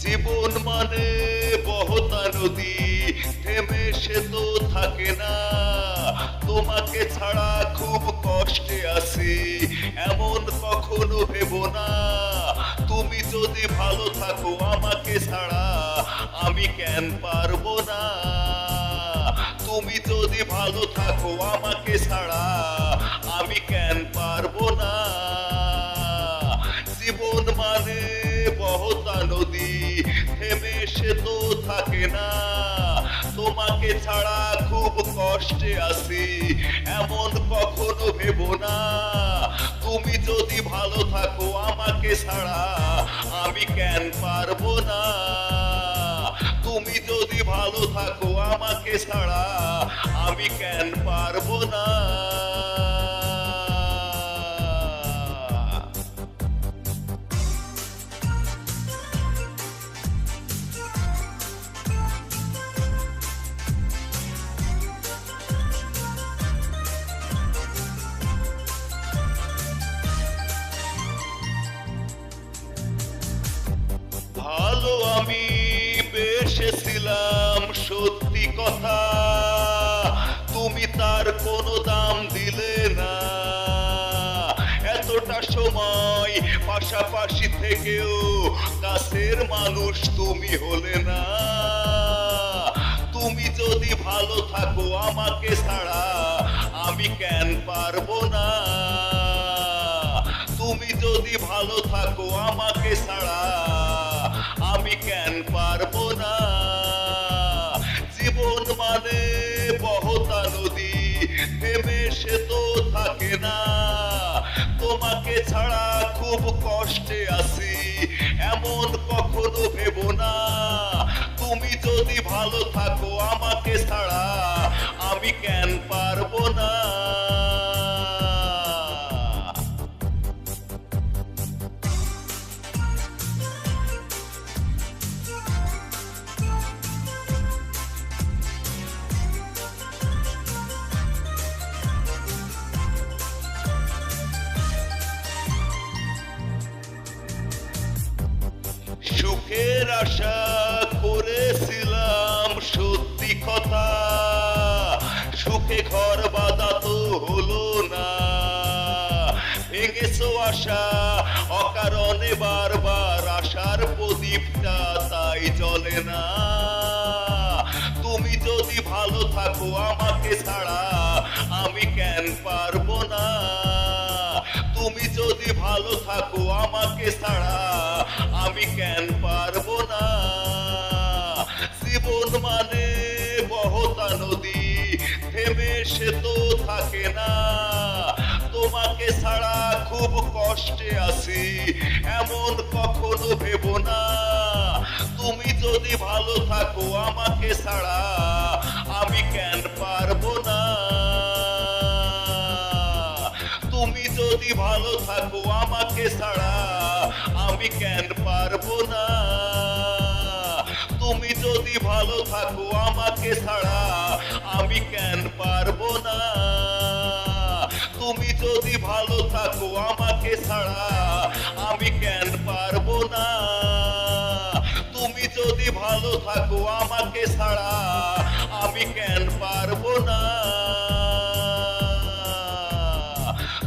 জীবন মানে বহতা নদী, থেমে সে তো থাকে না। তোমাকে ছাড়া খুব কষ্টে আছি, এমন কখনো ভেবো না। তুমি যদি ভালো থাকো আমাকে ছাড়া, আমি কেন পারবো না। তুমি যদি ভালো থাকো আমাকে ছাড়া, আমি কেন পারবো না। জীবন মানে বহতা নদী, থেমে সে তো থাকে না। তোমাকে ছাড়া খুব কষ্টে আছি, এমন কখনো ভেবো না। তুমি যদি ভালো থাকো আমাকে ছাড়া, আমি কেন পারবো না। তুমি যদি ভালো থাকো আমাকে ছাড়া, আমি কেন পারবো না। ভালো আমি বেসেছিলাম সত্যি কথা, তুমি তার কোনো দাম দিলে না। এতটা সময় পাশাপাশি থেকেও কাছের মানুষ তুমি হলে না। তুমি যদি ভালো থাকো আমাকে ছাড়া, আমি কেন পারবো না। তুমি যদি ভালো থাকো আমাকে ছাড়া, আমি কেন পারবো না। জীবন মানে বহতা নদী, থেমে সে তো থাকে না। তোমাকে ছাড়া খুব কষ্টে আছি, এমন কখনো ভেবো না। তুমি যদি ভালো থাকো আমাকে ছাড়া, আমি কেন পারবো না। সুখের আশা করেছিলাম সত্যি কথা, সুখে ঘর বাঁধা তো হলো না। ভেঙেছো আশা অকারণে বারবার, আশার প্রদীপটা তাই জ্বলে না। তুমি যদি ভালো থাকো আমাকে ছাড়া, আমি কেন পারবো না। তুমি যদি ভালো থাকো আমাকে ছাড়া, আমি কেন পারবো না। জীবন মানে বহতা নদী, থেমে সে তো থাকে না। তোমাকে ছাড়া খুব কষ্টে আছি, এমন কখনো ভেবো না। তুমি যদি ভালো থাকো আমাকে ছাড়া, আমি কেন পারবো না। তুমি যদি ভালো থাকো আমাকে ছাড়া, আমি কেন পারবো না। তুমি যদি ভালো থাকো আমাকে ছাড়া, আমি কেন পারবো না। তুমি যদি ভালো থাকো আমাকে ছাড়া, আমি কেন পারবো না। তুমি যদি ভালো থাকো আমাকে ছাড়া, আমি কেন পারবো না।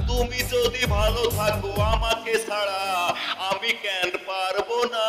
তুমি যদি ভালো থাকো আমাকে ছাড়া, আমি কেন পারবো না।